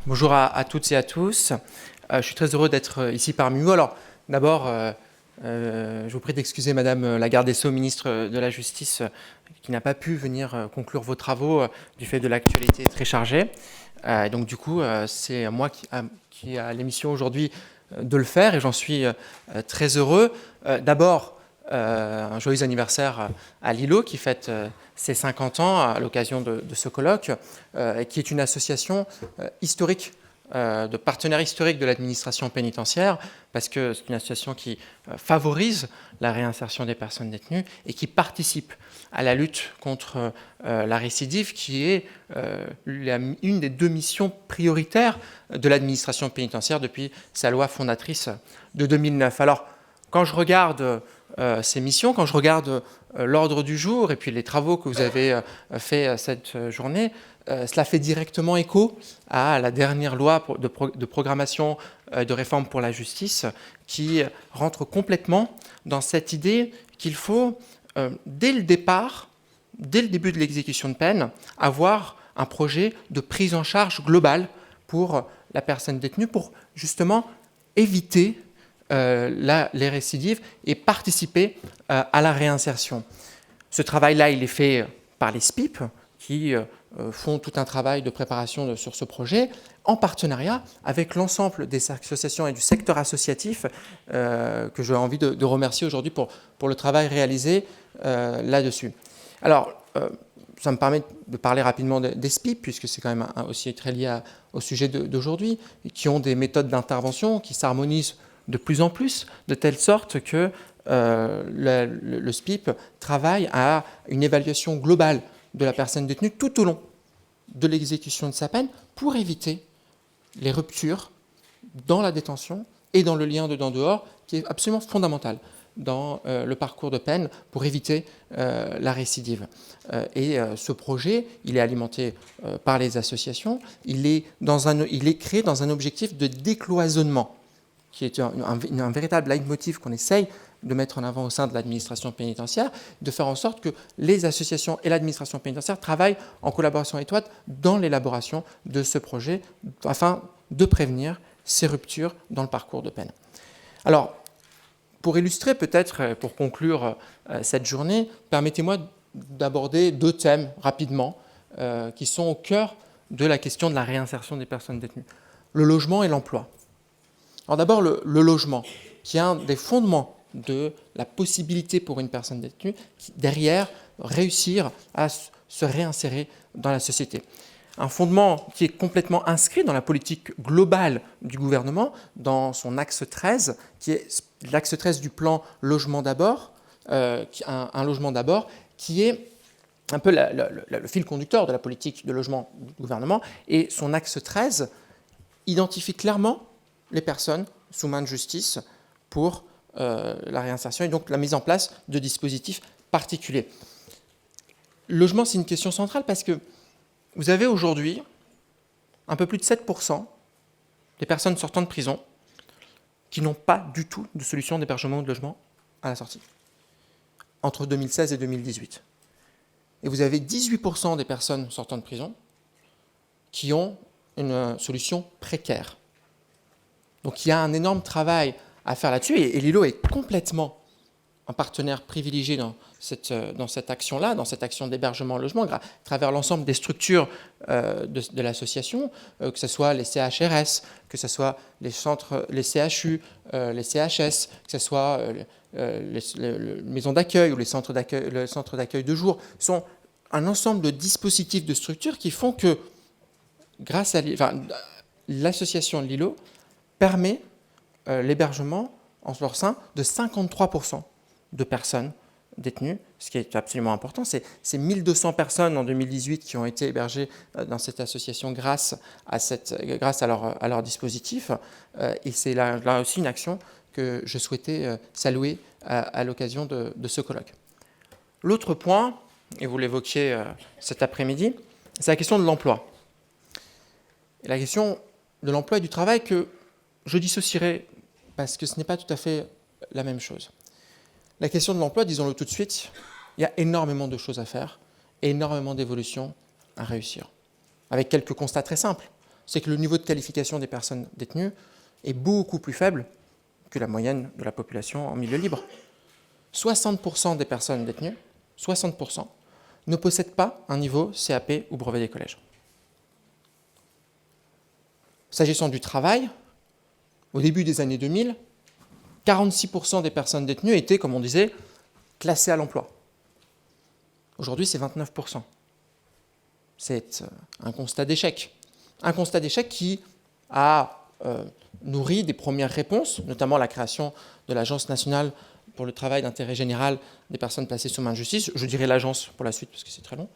Bonjour à toutes et à tous. Je suis très heureux d'être ici parmi vous. Alors, d'abord, je vous prie d'excuser Madame la garde des Sceaux, ministre de la Justice, qui n'a pas pu venir conclure vos travaux du fait de l'actualité très chargée. Donc, du coup, c'est moi qui a l'émission aujourd'hui de le faire et j'en suis très heureux. D'abord, un joyeux anniversaire à Lilo qui fête ses 50 ans à l'occasion de ce colloque, qui est une association historique, de partenaires historiques de l'administration pénitentiaire, parce que c'est une association qui favorise la réinsertion des personnes détenues et qui participe à la lutte contre la récidive, qui est une des deux missions prioritaires de l'administration pénitentiaire depuis sa loi fondatrice de 2009. Alors, quand je regarde ces missions, quand je regarde l'ordre du jour et puis les travaux que vous avez fait cette journée, cela fait directement écho à la dernière loi de programmation de réforme pour la justice qui rentre complètement dans cette idée qu'il faut, dès le départ, dès le début de l'exécution de peine, avoir un projet de prise en charge globale pour la personne détenue pour justement éviter les récidives et participer à la réinsertion. Ce travail-là, il est fait par les SPIP qui font tout un travail de préparation sur ce projet en partenariat avec l'ensemble des associations et du secteur associatif que j'ai envie de remercier aujourd'hui pour le travail réalisé là-dessus. Alors, ça me permet de parler rapidement des SPIP, puisque c'est quand même aussi très lié au sujet d'aujourd'hui, qui ont des méthodes d'intervention qui s'harmonisent de plus en plus, de telle sorte que le SPIP travaille à une évaluation globale de la personne détenue tout au long de l'exécution de sa peine pour éviter les ruptures dans la détention et dans le lien dedans-dehors, qui est absolument fondamental dans le parcours de peine pour éviter la récidive. Et ce projet, il est alimenté par les associations, il est créé dans un objectif de décloisonnement, qui est un véritable leitmotiv qu'on essaye de mettre en avant au sein de l'administration pénitentiaire, de faire en sorte que les associations et l'administration pénitentiaire travaillent en collaboration étroite dans l'élaboration de ce projet afin de prévenir ces ruptures dans le parcours de peine. Alors, pour illustrer peut-être, pour conclure cette journée, permettez-moi d'aborder deux thèmes rapidement qui sont au cœur de la question de la réinsertion des personnes détenues. Le logement et l'emploi. Alors d'abord, le logement, qui est un des fondements de la possibilité pour une personne détenue, derrière, réussir à se réinsérer dans la société. Un fondement qui est complètement inscrit dans la politique globale du gouvernement, dans son axe 13, qui est l'axe 13 du plan Logement d'abord, un logement d'abord, qui est un peu le fil conducteur de la politique de logement du gouvernement, et son axe 13 identifie clairement les personnes sous main de justice pour la réinsertion et donc la mise en place de dispositifs particuliers. Le logement, c'est une question centrale parce que vous avez aujourd'hui un peu plus de 7% des personnes sortant de prison qui n'ont pas du tout de solution d'hébergement ou de logement à la sortie, entre 2016 et 2018. Et vous avez 18% des personnes sortant de prison qui ont une solution précaire. Donc il y a un énorme travail à faire là-dessus, et Lilo est complètement un partenaire privilégié dans cette action-là, dans cette action d'hébergement en logement, à travers l'ensemble des structures de l'association, que ce soit les CHRS, que ce soit les centres, les CHU, les CHS, que ce soit les maisons d'accueil ou le centre d'accueil de jour, sont un ensemble de dispositifs de structures qui font que, grâce à l'association Lilo, permet l'hébergement en leur sein de 53% de personnes détenues, ce qui est absolument important. C'est 1200 personnes en 2018 qui ont été hébergées dans cette association grâce à leur dispositif. Et c'est là aussi une action que je souhaitais saluer à l'occasion de ce colloque. L'autre point, et vous l'évoquiez cet après-midi, c'est la question de l'emploi. Et la question de l'emploi et du travail que je dissocierai parce que ce n'est pas tout à fait la même chose. La question de l'emploi, disons-le tout de suite, il y a énormément de choses à faire, énormément d'évolutions à réussir, avec quelques constats très simples. c'est que le niveau de qualification des personnes détenues est beaucoup plus faible que la moyenne de la population en milieu libre. 60% des personnes détenues, 60%, ne possèdent pas un niveau CAP ou brevet des collèges. S'agissant du travail, au début des années 2000, 46% des personnes détenues étaient, comme on disait, classées à l'emploi. Aujourd'hui, c'est 29%. C'est un constat d'échec. Un constat d'échec qui a nourri des premières réponses, notamment la création de l'Agence nationale pour le travail d'intérêt général des personnes placées sous main de justice. Je dirai l'agence pour la suite parce que c'est très long.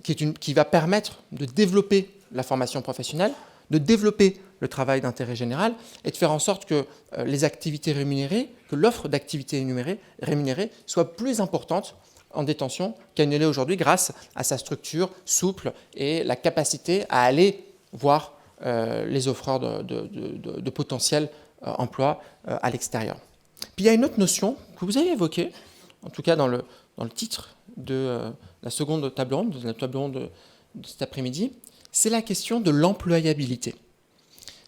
Qui va permettre de développer la formation professionnelle, de développer le travail d'intérêt général et de faire en sorte que les activités rémunérées, que l'offre d'activités rémunérées soit plus importante en détention qu'elle ne l'est aujourd'hui grâce à sa structure souple et la capacité à aller voir les offreurs de potentiels emplois à l'extérieur. Puis il y a une autre notion que vous avez évoquée, en tout cas dans le titre de la seconde table ronde, de la table ronde de cet après-midi, c'est la question de l'employabilité.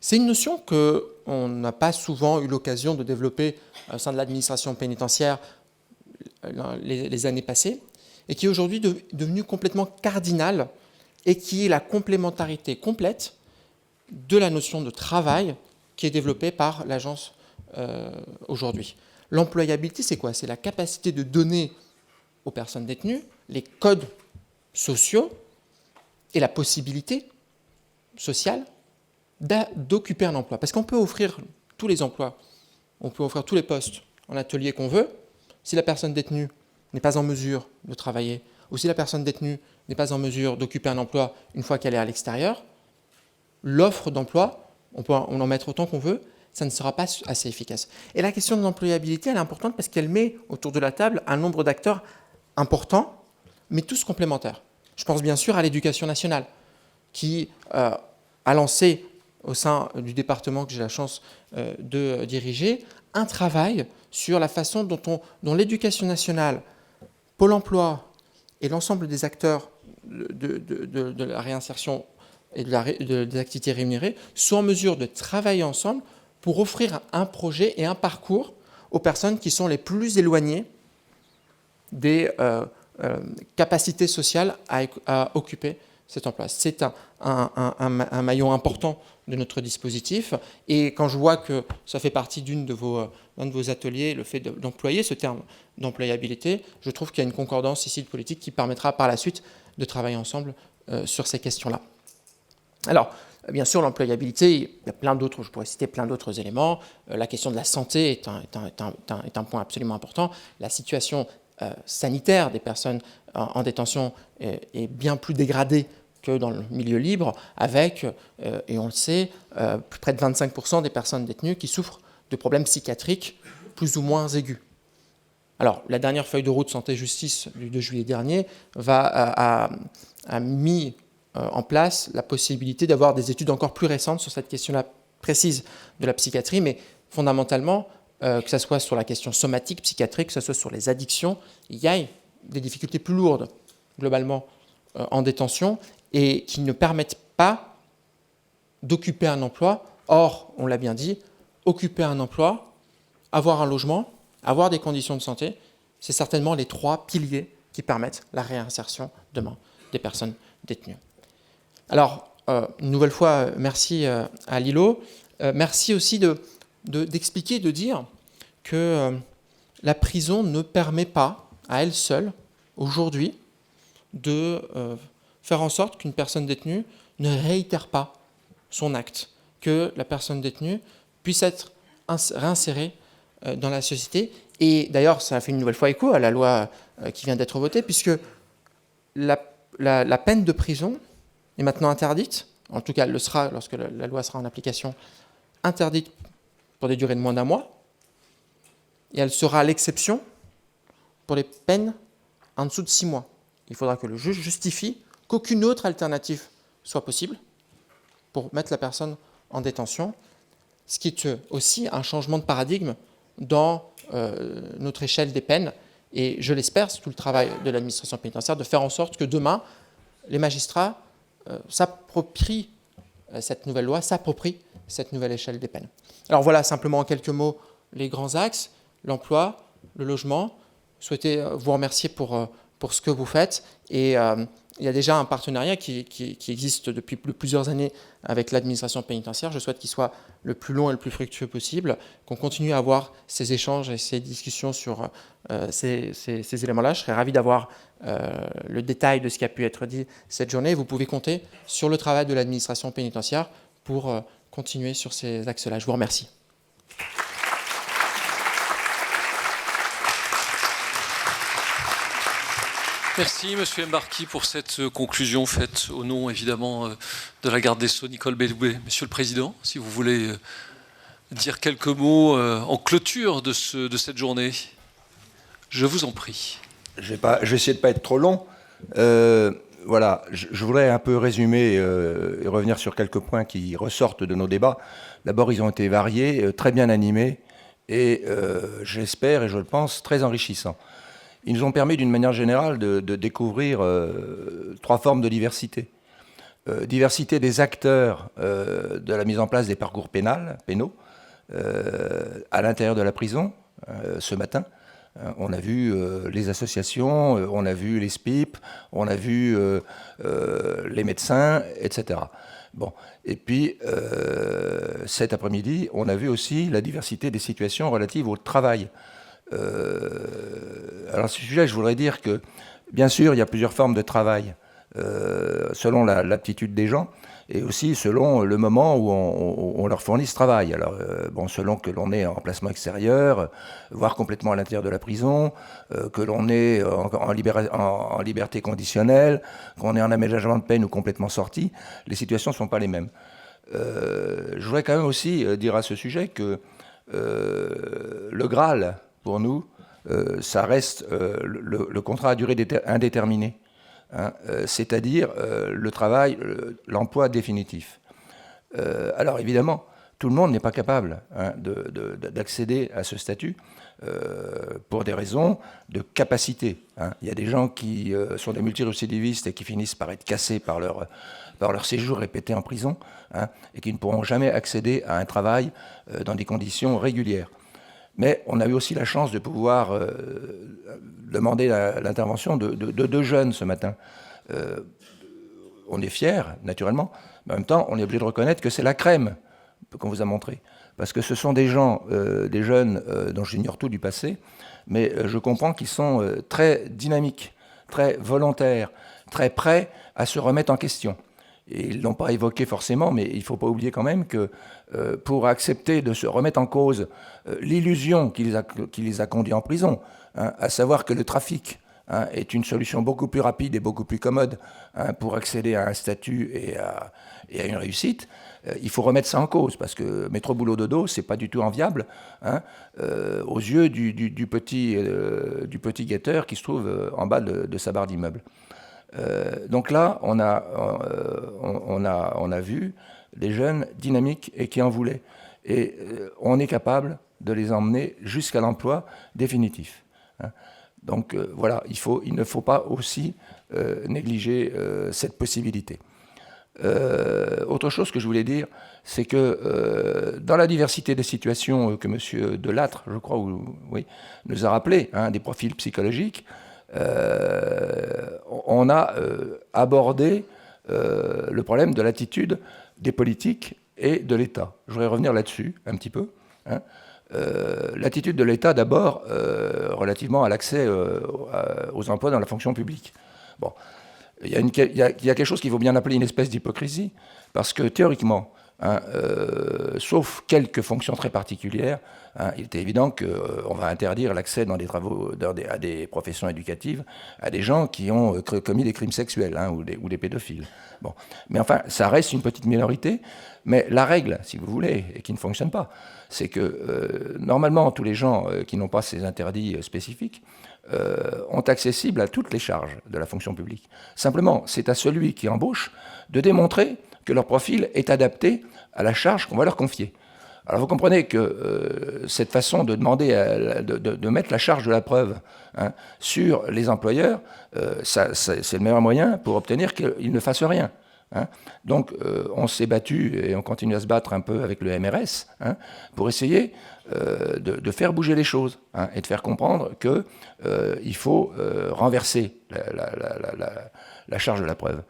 C'est une notion qu'on n'a pas souvent eu l'occasion de développer au sein de l'administration pénitentiaire les années passées, et qui est aujourd'hui devenue complètement cardinale, et qui est la complémentarité complète de la notion de travail qui est développée par l'agence aujourd'hui. L'employabilité, c'est quoi? C'est la capacité de donner aux personnes détenues les codes sociaux et la possibilité sociale d'occuper un emploi. Parce qu'on peut offrir tous les emplois, on peut offrir tous les postes en atelier qu'on veut. Si la personne détenue n'est pas en mesure de travailler, ou si la personne détenue n'est pas en mesure d'occuper un emploi une fois qu'elle est à l'extérieur, l'offre d'emploi, on peut en mettre autant qu'on veut, ça ne sera pas assez efficace. Et la question de l'employabilité, elle est importante parce qu'elle met autour de la table un nombre d'acteurs importants, mais tous complémentaires. Je pense bien sûr à l'éducation nationale, qui a lancé au sein du département que j'ai la chance de diriger, un travail sur la façon dont l'éducation nationale, Pôle emploi et l'ensemble des acteurs de la réinsertion et des activités rémunérées sont en mesure de travailler ensemble pour offrir un projet et un parcours aux personnes qui sont les plus éloignées des capacités sociales à occuper cet emploi. C'est un maillon important de notre dispositif. Et quand je vois que ça fait partie d'un de vos ateliers, le fait d'employer ce terme d'employabilité, je trouve qu'il y a une concordance ici de politique qui permettra par la suite de travailler ensemble sur ces questions-là. Alors, bien sûr, l'employabilité, il y a plein d'autres, je pourrais citer plein d'autres éléments. La question de la santé est un point absolument important. La situation sanitaire des personnes en détention est bien plus dégradée que dans le milieu libre, avec, et on le sait, près de 25% des personnes détenues qui souffrent de problèmes psychiatriques plus ou moins aigus. Alors, la dernière feuille de route santé-justice du 2 juillet dernier a mis en place la possibilité d'avoir des études encore plus récentes sur cette question-là précise de la psychiatrie, mais fondamentalement, que ce soit sur la question somatique, psychiatrique, que ce soit sur les addictions, il y a des difficultés plus lourdes, globalement, en détention, et qui ne permettent pas d'occuper un emploi. Or, on l'a bien dit, occuper un emploi, avoir un logement, avoir des conditions de santé, c'est certainement les 3 piliers qui permettent la réinsertion demain des personnes détenues. Alors, une nouvelle fois, merci à Lilo. Merci aussi d'expliquer, de dire que la prison ne permet pas, à elle seule, aujourd'hui, de faire en sorte qu'une personne détenue ne réitère pas son acte, que la personne détenue puisse être réinsérée dans la société. Et d'ailleurs, ça a fait une nouvelle fois écho à la loi qui vient d'être votée, puisque la peine de prison est maintenant interdite, en tout cas elle le sera lorsque la loi sera en application, interdite pour des durées de moins d'1 mois, et elle sera à l'exception pour les peines en dessous de 6 mois. Il faudra que le juge justifie qu'aucune autre alternative soit possible pour mettre la personne en détention, ce qui est aussi un changement de paradigme dans notre échelle des peines. Et je l'espère, c'est tout le travail de l'administration pénitentiaire, de faire en sorte que demain, les magistrats s'approprie cette nouvelle loi, s'approprie cette nouvelle échelle des peines. Alors voilà simplement en quelques mots les grands axes, l'emploi, le logement. Je souhaitais vous remercier pour ce que vous faites. Et il y a déjà un partenariat qui existe depuis plusieurs années avec l'administration pénitentiaire. Je souhaite qu'il soit le plus long et le plus fructueux possible, qu'on continue à avoir ces échanges et ces discussions sur ces éléments-là. Je serais ravi d'avoir le détail de ce qui a pu être dit cette journée. Vous pouvez compter sur le travail de l'administration pénitentiaire pour continuer sur ces axes-là. Je vous remercie. Merci, Monsieur Mbarki, pour cette conclusion faite au nom, évidemment, de la garde des Sceaux, Nicole Belloubet. Monsieur le Président, si vous voulez dire quelques mots en clôture de cette journée, je vous en prie. Je vais essayer de ne pas être trop long. Voilà, je voudrais un peu résumer et revenir sur quelques points qui ressortent de nos débats. D'abord, ils ont été variés, très bien animés et j'espère et je le pense très enrichissants. Ils nous ont permis d'une manière générale de découvrir trois formes de diversité. Diversité des acteurs de la mise en place des parcours pénaux à l'intérieur de la prison. Ce matin, on a vu les associations, on a vu les SPIP, on a vu les médecins, etc. Bon. Et puis, cet après-midi, on a vu aussi la diversité des situations relatives au travail. Alors, à ce sujet, je voudrais dire que, bien sûr, il y a plusieurs formes de travail, selon l'aptitude des gens, et aussi selon le moment où on leur fournit ce travail. Alors, bon, selon que l'on est en placement extérieur, voire complètement à l'intérieur de la prison, que l'on est en liberté conditionnelle, qu'on est en aménagement de peine ou complètement sorti, les situations ne sont pas les mêmes. Je voudrais quand même aussi dire à ce sujet que le Graal, pour nous, ça reste le contrat à durée indéterminée, hein, c'est-à-dire le travail, l'emploi définitif. Alors évidemment, tout le monde n'est pas capable d'accéder à ce statut pour des raisons de capacité. Hein. Il y a des gens qui sont des multirécidivistes et qui finissent par être cassés par leur séjour répété en prison, hein, et qui ne pourront jamais accéder à un travail dans des conditions régulières. Mais on a eu aussi la chance de pouvoir demander l'intervention de deux jeunes ce matin. On est fiers, naturellement, mais en même temps, on est obligé de reconnaître que c'est la crème qu'on vous a montrée. Parce que ce sont des gens, des jeunes dont j'ignore tout du passé, mais je comprends qu'ils sont très dynamiques, très volontaires, très prêts à se remettre en question. Et ils ne l'ont pas évoqué forcément, mais il ne faut pas oublier quand même que pour accepter de se remettre en cause l'illusion qui les a conduits en prison, hein, à savoir que le trafic est une solution beaucoup plus rapide et beaucoup plus commode, hein, pour accéder à un statut et à une réussite, il faut remettre ça en cause, parce que métro boulot dodo, c'est pas du tout enviable, hein, aux yeux du petit guetteur qui se trouve en bas de sa barre d'immeuble. Donc là, on a vu des jeunes dynamiques et qui en voulaient. Et on est capable de les emmener jusqu'à l'emploi définitif. Hein. Donc voilà, il ne faut pas aussi négliger cette possibilité. Autre chose que je voulais dire, c'est que dans la diversité des situations que M. Delattre, je crois, nous a rappelé, hein, des profils psychologiques, on a abordé le problème de l'attitude des politiques et de l'État. Je voudrais revenir là-dessus un petit peu. Hein. L'attitude de l'État, d'abord, relativement à l'accès aux emplois dans la fonction publique. Bon. Il y a quelque chose qu'il faut bien appeler une espèce d'hypocrisie, parce que théoriquement, hein, sauf quelques fonctions très particulières, hein, il est évident qu'on va interdire l'accès dans des travaux, à des professions éducatives à des gens qui ont commis des crimes sexuels, hein, ou des pédophiles. Bon. Mais enfin, ça reste une petite minorité, mais la règle, si vous voulez, et qui ne fonctionne pas, c'est que normalement, tous les gens qui n'ont pas ces interdits spécifiques ont accessible à toutes les charges de la fonction publique. Simplement, c'est à celui qui embauche de démontrer que leur profil est adapté à la charge qu'on va leur confier. Alors vous comprenez que cette façon de demander, de mettre la charge de la preuve, hein, sur les employeurs, c'est le meilleur moyen pour obtenir qu'ils ne fassent rien. hein. Donc on s'est battu et on continue à se battre un peu avec le MRS, hein, pour essayer de faire bouger les choses, hein, et de faire comprendre qu'il faut renverser la charge de la preuve.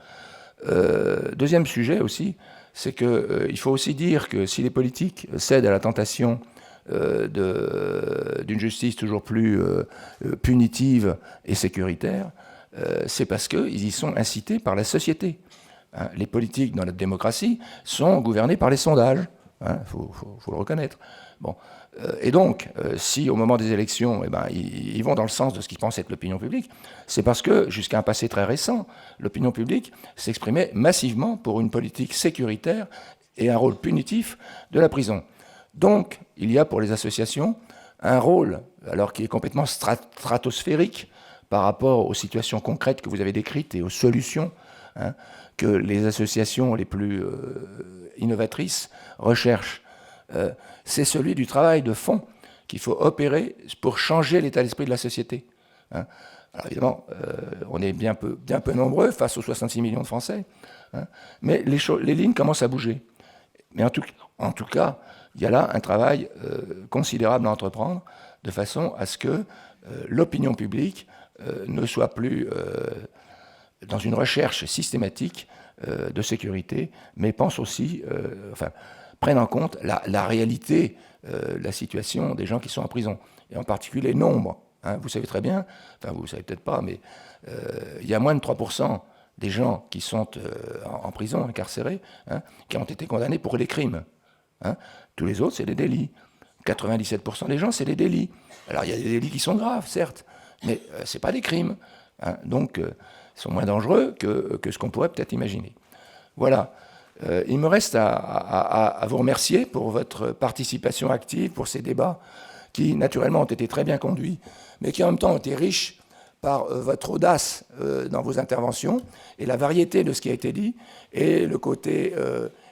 Deuxième sujet aussi, c'est qu'il faut aussi dire que si les politiques cèdent à la tentation d'une justice toujours plus punitive et sécuritaire, c'est parce qu'ils y sont incités par la société. Hein, les politiques dans notre démocratie sont gouvernés par les sondages, hein, faut le reconnaître. Bon. Et donc, si au moment des élections, ils vont dans le sens de ce qu'ils pensent être l'opinion publique, c'est parce que, jusqu'à un passé très récent, l'opinion publique s'exprimait massivement pour une politique sécuritaire et un rôle punitif de la prison. Donc, il y a pour les associations un rôle, alors qui est complètement stratosphérique par rapport aux situations concrètes que vous avez décrites et aux solutions, hein, que les associations les plus innovatrices recherchent. C'est celui du travail de fond qu'il faut opérer pour changer l'état d'esprit de la société. Hein. Alors évidemment, on est bien peu nombreux face aux 66 millions de Français, hein, mais les lignes commencent à bouger. Mais en tout cas, il y a là un travail considérable à entreprendre, de façon à ce que l'opinion publique ne soit plus dans une recherche systématique de sécurité, mais pense aussi, prenne en compte la réalité, la situation des gens qui sont en prison, et en particulier les nombres. Hein. Vous savez très bien, vous ne savez peut-être pas, mais il y a moins de 3% des gens qui sont en prison, incarcérés, hein, qui ont été condamnés pour des crimes. Hein. Tous les autres, c'est des délits. 97% des gens, c'est des délits. Alors, il y a des délits qui sont graves, certes, mais ce n'est pas des crimes. Hein. Donc, ils sont moins dangereux que ce qu'on pourrait peut-être imaginer. Voilà. Il me reste à vous remercier pour votre participation active, pour ces débats qui, naturellement, ont été très bien conduits, mais qui, en même temps, ont été riches par votre audace dans vos interventions et la variété de ce qui a été dit et le côté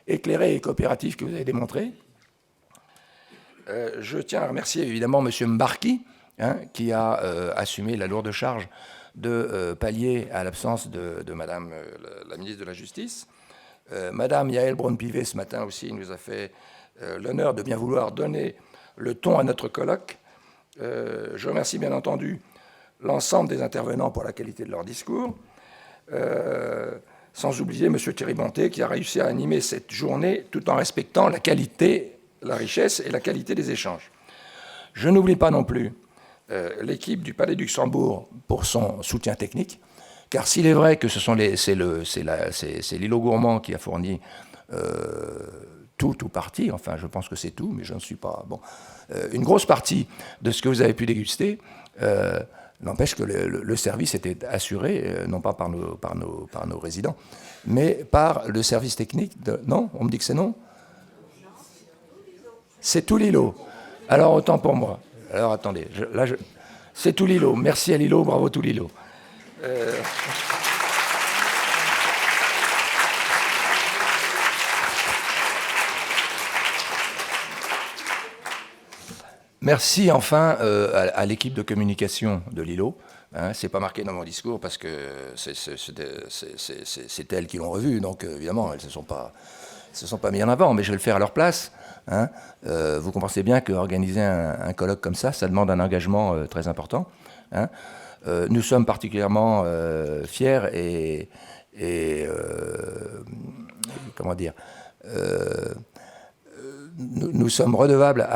éclairé et coopératif que vous avez démontré. Je tiens à remercier évidemment M. Mbarki, hein, qui a assumé la lourde charge de pallier à l'absence de Madame la ministre de la Justice. Madame Yael Braun-Pivet, ce matin aussi, nous a fait l'honneur de bien vouloir donner le ton à notre colloque. Je remercie bien entendu l'ensemble des intervenants pour la qualité de leur discours, sans oublier M. Thierry Bonté, qui a réussi à animer cette journée tout en respectant la qualité, la richesse et la qualité des échanges. Je n'oublie pas non plus l'équipe du Palais du Luxembourg pour son soutien technique, car s'il est vrai que c'est l'îlot gourmand qui a fourni tout ou partie, enfin je pense que c'est tout, mais je ne suis pas... Bon, une grosse partie de ce que vous avez pu déguster, n'empêche que le service était assuré, non pas par nos résidents, mais par le service technique de... Non, on me dit que c'est non. C'est tout l'îlot. Alors autant pour moi. Alors attendez, c'est tout l'îlot. Merci à l'îlot, bravo tout l'îlot. Merci enfin à l'équipe de communication de l'îlot. Hein, c'est pas marqué dans mon discours parce que c'est elles qui l'ont revu, donc évidemment elles ne se sont pas mis en avant, mais je vais le faire à leur place. Hein. Vous comprenez bien qu'organiser un colloque comme ça demande un engagement très important. Hein. Nous sommes particulièrement fiers et comment dire, nous sommes redevables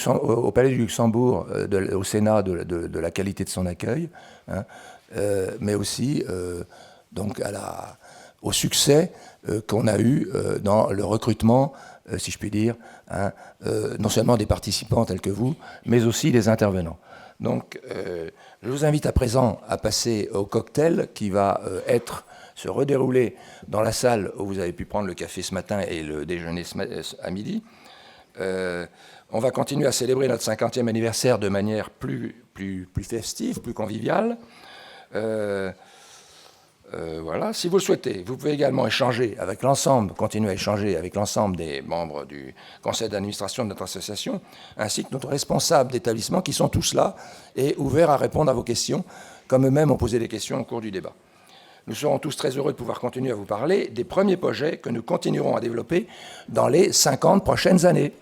au Palais du Luxembourg, au Sénat, de la qualité de son accueil, hein, mais aussi donc au succès qu'on a eu dans le recrutement, si je puis dire, hein, non seulement des participants tels que vous, mais aussi des intervenants. Donc, je vous invite à présent à passer au cocktail qui va se redérouler dans la salle où vous avez pu prendre le café ce matin et le déjeuner à midi. On va continuer à célébrer notre 50e anniversaire de manière plus festive, plus conviviale. Voilà. Si vous le souhaitez, vous pouvez également continuer à échanger avec l'ensemble des membres du conseil d'administration de notre association, ainsi que notre responsable d'établissement, qui sont tous là et ouverts à répondre à vos questions, comme eux-mêmes ont posé des questions au cours du débat. nous serons tous très heureux de pouvoir continuer à vous parler des premiers projets que nous continuerons à développer dans les 50 prochaines années.